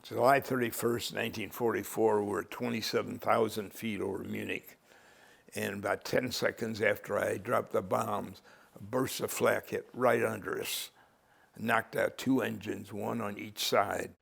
July 31st, 1944, we were at 27,000 feet over Munich. And about 10 seconds after I dropped the bombs, a burst of flak hit right under us, knocked out two engines, one on each side.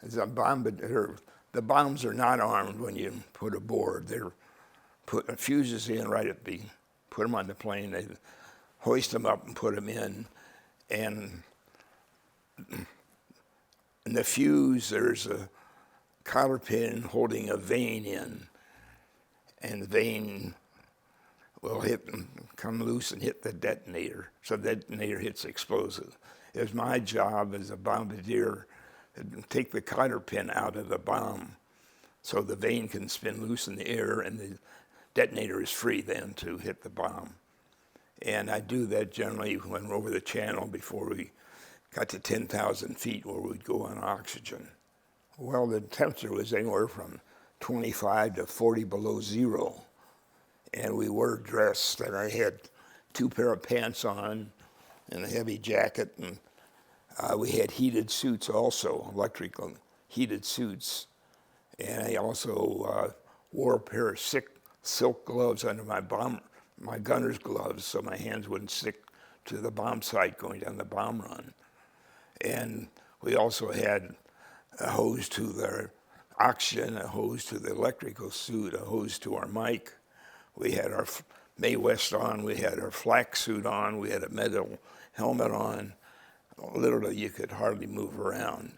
As a bombardier, the bombs are not armed when you put aboard. They're put fuses in right at the, put them on the plane, they hoist them up and put them in. And in the fuse, there's a cotter pin holding a vane in. And the vane will come loose and hit the detonator. So the detonator hits explosive. It was my job as a bombardier to take the cotter pin out of the bomb so the vane can spin loose in the air and the detonator is free then to hit the bomb. And I do that generally when we're over the channel before we got to 10,000 feet where we'd go on oxygen. Well, the temperature was anywhere from 25 to 40 below zero. And we were dressed, and I had two pair of pants on and a heavy jacket, and we had heated suits also, electrical heated suits. And I also wore a pair of silk gloves under my gunner's gloves so my hands wouldn't stick to the bomb site going down the bomb run. And we also had a hose to the oxygen, a hose to the electrical suit, a hose to our mic. We had our Mae West on, we had our Flak suit on, we had a metal helmet on. Literally, you could hardly move around.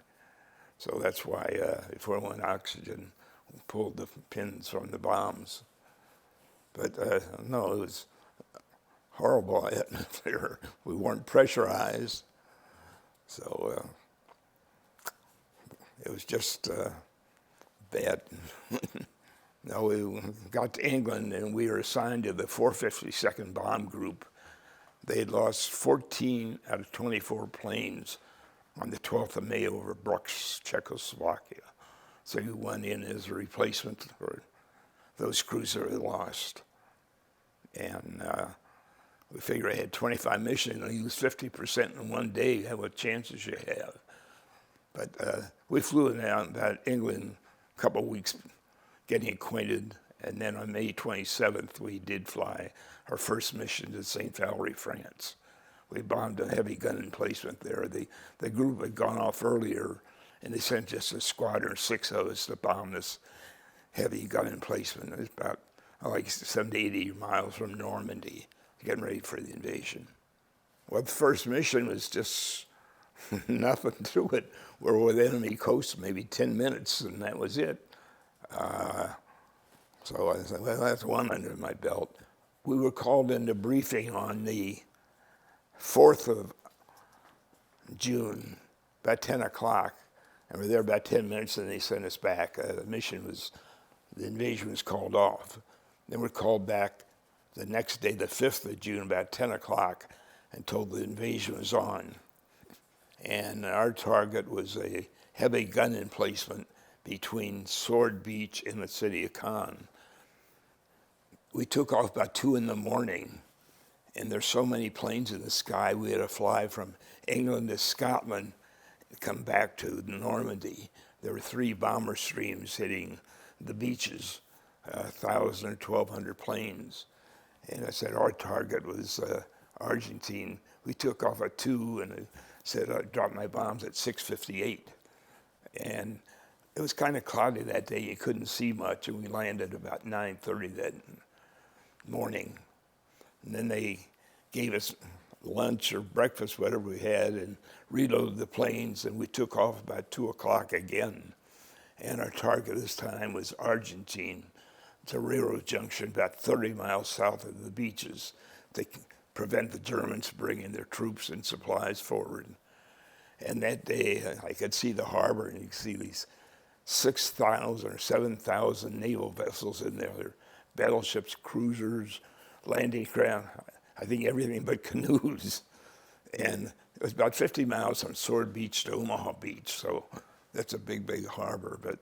So that's why if we went oxygen, we pulled the pins from the bombs. But no, it was horrible atmosphere. We weren't pressurized. So it was just bad. Now we got to England and we were assigned to the 452nd Bomb Group. They had lost 14 out of 24 planes on the 12th of May over Brux, Czechoslovakia. So you went in as a replacement for those crews that were lost. And we figured I had 25 missions and I used 50% in one day. What chances you have? But we flew down about England a couple of weeks getting acquainted. And then on May 27th, we did fly our first mission to St. Valery, France. We bombed a heavy gun emplacement there. The group had gone off earlier, and they sent just a squadron of 6 of us to bomb this heavy gun emplacement. It was about like 70, 80 miles from Normandy, getting ready for the invasion. Well, the first mission was just nothing to it. We're with enemy coast maybe 10 minutes, and that was it. So I said, well, that's one under my belt. We were called into briefing on the 4th of June, about 10 o'clock, and we were there about 10 minutes, and they sent us back. The invasion was called off. Then we're called back the next day, the 5th of June, about 10 o'clock, and told the invasion was on. And our target was a heavy gun emplacement between Sword Beach and the city of Cannes. We took off about 2 in the morning, and there's so many planes in the sky, we had to fly from England to Scotland and come back to Normandy. There were 3 bomber streams hitting the beaches, 1,000 or 1,200 planes. And I said our target was Argentine. We took off at 2, and I said I'd drop my bombs at 6:58. And it was kind of cloudy that day. You couldn't see much, and we landed about 9:30 that morning. And then they gave us lunch or breakfast, whatever we had, and reloaded the planes, and we took off about 2 o'clock again. And our target this time was Argentine. It's a railroad junction about 30 miles south of the beaches to prevent the Germans bringing their troops and supplies forward. And that day, I could see the harbor, and you could see these 6,000 or 7,000 naval vessels in there, battleships, cruisers, landing craft, I think everything but canoes. And it was about 50 miles from Sword Beach to Omaha Beach, so that's a big, big harbor. But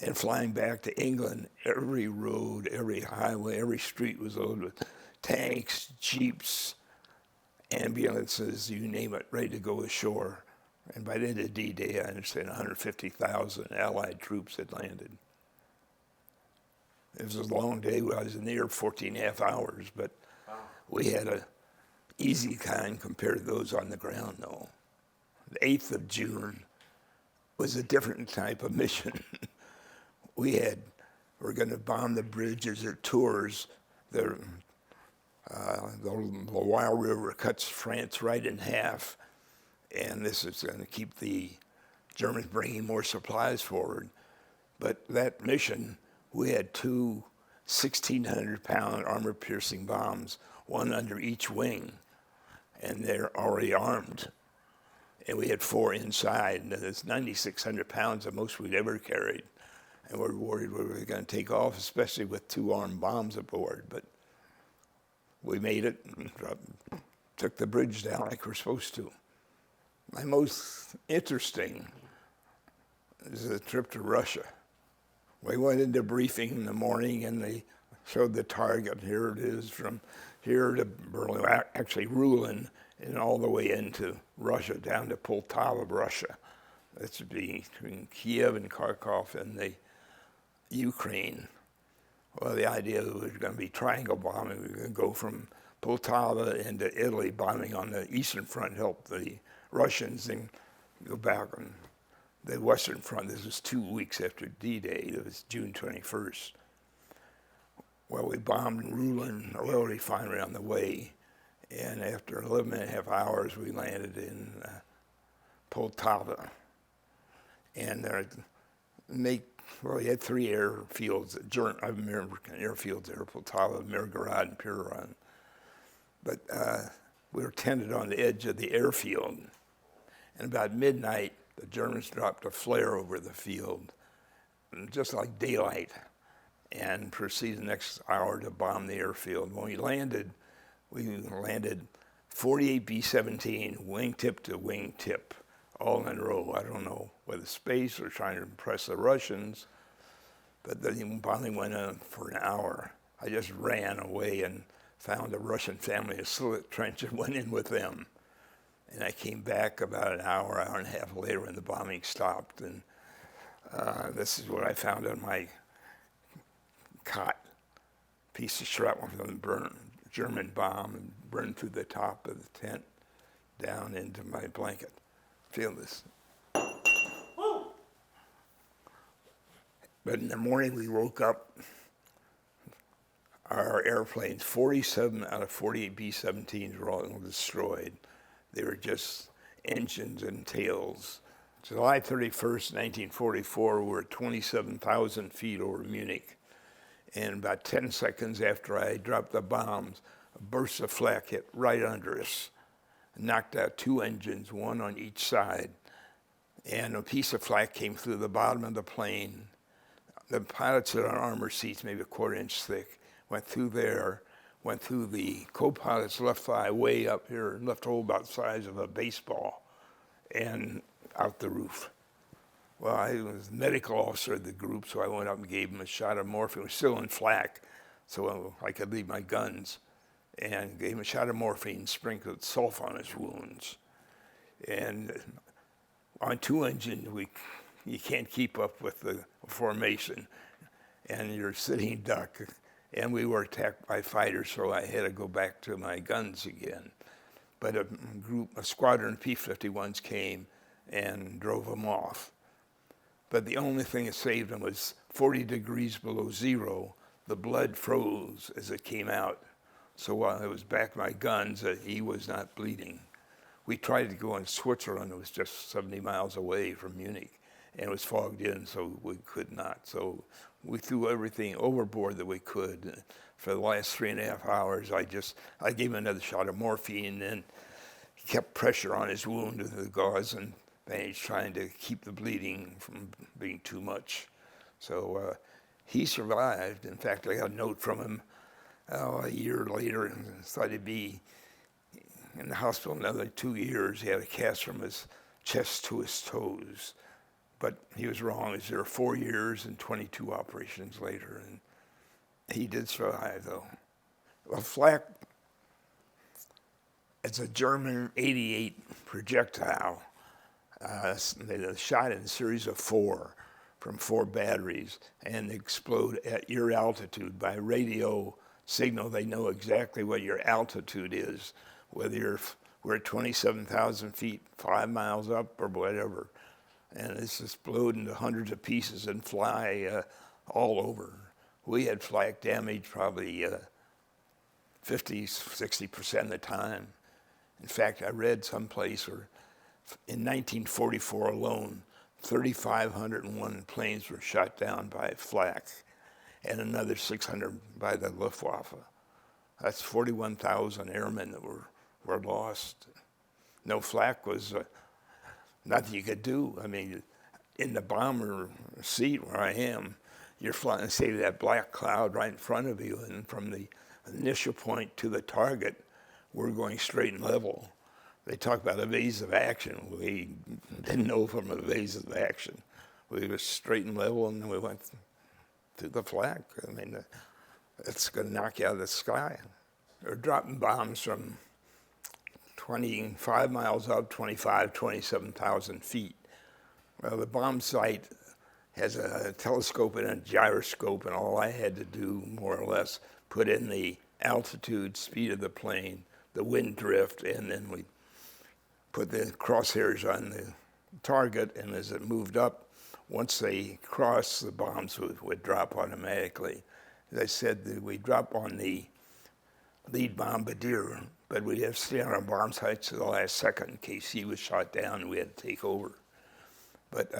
And flying back to England, every road, every highway, every street was loaded with tanks, jeeps, ambulances, you name it, ready to go ashore. And by the end of D-Day, I understand 150,000 Allied troops had landed. It was a long day. I was in the air 14 and a half hours, but we had an easy time compared to those on the ground, though. The 8th of June was a different type of mission. We're going to bomb the bridges or tours. The Loire River cuts France right in half, and this is going to keep the Germans bringing more supplies forward. But that mission, we had two 1,600-pound armor-piercing bombs, one under each wing, and they're already armed. And we had 4 inside, and it's 9,600 pounds, the most we'd ever carried. And we're worried we were going to take off, especially with 2 armed bombs aboard. But we made it and took the bridge down like we're supposed to. My most interesting is the trip to Russia. We went into briefing in the morning, and they showed the target. Here it is from here to Berlin, actually Rulin, and all the way into Russia, down to Poltava, Russia. That's between Kiev and Kharkov and the Ukraine. Well, the idea was going to be triangle bombing. We were going to go from Poltava into Italy, bombing on the eastern front, help the Russians, and go back on the western front. This was 2 weeks after D-Day. It was June 21st. Well, we bombed Rulin, an oil refinery on the way, and after 11 and a half hours, we landed in Poltava. And we had 3 airfields, American airfields there, Poltava, Mirgorod, and Piron. But we were tented on the edge of the airfield. And about midnight, the Germans dropped a flare over the field, just like daylight, and proceeded the next hour to bomb the airfield. When we landed 48 B-17, wingtip to wingtip, all in a row. I don't know whether space or trying to impress the Russians, but the bombing went on for an hour. I just ran away and found a Russian family, a slit trench, and went in with them. And I came back about an hour and a half later when the bombing stopped. And this is what I found on my cot. Piece of shrapnel from the German bomb and burned through the top of the tent down into my blanket. Feel this. Woo! But in the morning we woke up, our airplanes, 47 out of 48 B-17s were all destroyed. They were just engines and tails. July 31st, 1944, we were at 27,000 feet over Munich. And about 10 seconds after I dropped the bombs, a burst of flak hit right under us, knocked out 2 engines, 1 on each side. And a piece of flak came through the bottom of the plane. The pilots had on armor seats, maybe a 1/4 inch thick, went through there, went through the co-pilot's left thigh way up here, left hole about the size of a baseball, and out the roof. Well, I was the medical officer of the group, so I went up and gave him a shot of morphine. It was still in flak, so I could leave my guns, and gave him a shot of morphine, sprinkled salt on his wounds. And on 2 engines, you can't keep up with the formation, and you're sitting duck. And we were attacked by fighters, so I had to go back to my guns again. But a squadron of P-51s came and drove them off. But the only thing that saved them was 40 degrees below zero. The blood froze as it came out. So while I was back to my guns, he was not bleeding. We tried to go in Switzerland. It was just 70 miles away from Munich, and it was fogged in, so we could not. So we threw everything overboard that we could. For the last 3.5 hours, I gave him another shot of morphine and kept pressure on his wound with the gauze and bandage, trying to keep the bleeding from being too much. So he survived. In fact, I got a note from him a year later, and thought he'd be in the hospital another 2 years. He had a cast from his chest to his toes. But he was wrong. He was there 4 years and 22 operations later, and he did survive, though. Well, Flak, it's a German 88 projectile. They shot in a series of 4 from 4 batteries and explode at your altitude. By radio signal, they know exactly what your altitude is, whether we're at 27,000 feet, 5 miles up, or whatever. And it's explode into hundreds of pieces and fly all over. We had flak damage probably 50, 60% of the time. In fact, I read someplace where in 1944 alone, 3,501 planes were shot down by flak and another 600 by the Luftwaffe. That's 41,000 airmen that were lost. No, flak was nothing you could do. I mean, in the bomber seat where I am, you're flying, say, that black cloud right in front of you, and from the initial point to the target, we're going straight and level. They talk about evasive action. We didn't know from evasive action. We were straight and level, and then we went to the flak. I mean, it's going to knock you out of the sky. They're dropping bombs from 25 miles up, 27,000 feet. Well, the bomb site has a telescope and a gyroscope, and all I had to do, more or less, put in the altitude, speed of the plane, the wind drift, and then we put the crosshairs on the target, and as it moved up, once they crossed, the bombs would drop automatically. As I said, we drop on the lead Bombardier, but we'd have to stay on our bomb sites to the last second in case he was shot down and we had to take over. But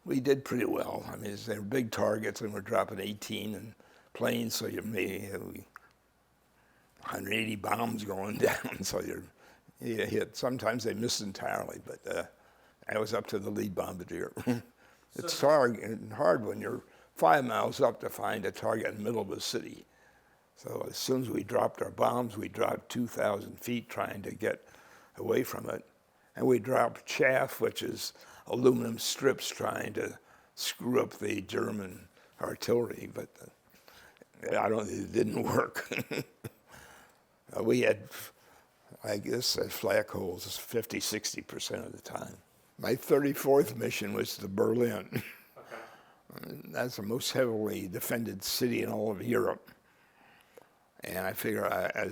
we did pretty well. I mean, they were big targets, and we're dropping 18 in planes, so you may have 180 bombs going down, so you hit. Sometimes they miss entirely, but I was up to the lead Bombardier. It's hard when you're 5 miles up to find a target in the middle of a city. So as soon as we dropped our bombs, we dropped 2,000 feet trying to get away from it. And we dropped chaff, which is aluminum strips trying to screw up the German artillery, but it didn't work. We had, I guess, flak holes 50, 60% of the time. My 34th mission was to Berlin. Okay. That's the most heavily defended city in all of Europe. And I figure I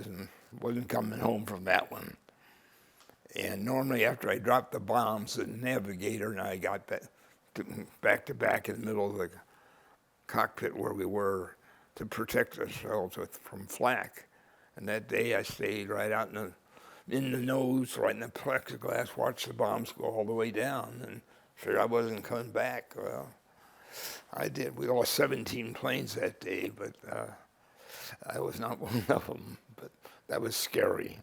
wasn't coming home from that one. And normally after I dropped the bombs, the navigator and I got back to back in the middle of the cockpit where we were to protect ourselves from flak. And that day I stayed right out in the nose, right in the plexiglass, watched the bombs go all the way down, and figured I wasn't coming back. Well, I did. We lost 17 planes that day, but I was not one of them. But that was scary.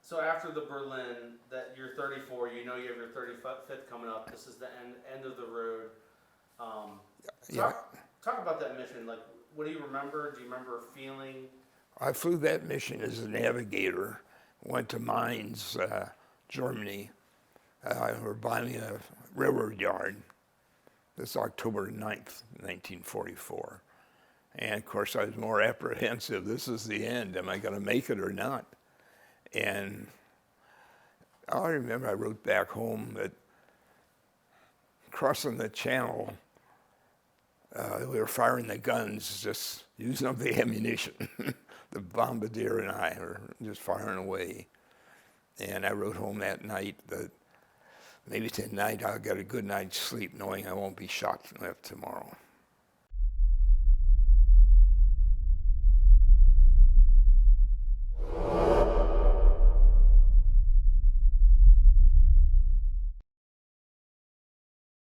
So after the Berlin, that you're 34, you know you have your 35th coming up. This is the end of the road. Talk about that mission. Like, what do you remember? Do you remember feeling? I flew that mission as a navigator. Went to Mainz, Germany. We're bombing a railroad yard. This October 9th, 1944. And of course, I was more apprehensive. This is the end. Am I going to make it or not? And I remember I wrote back home that crossing the channel, we were firing the guns, just using up the ammunition. The Bombardier and I were just firing away. And I wrote home that night that maybe tonight I'll get a good night's sleep knowing I won't be shot tomorrow.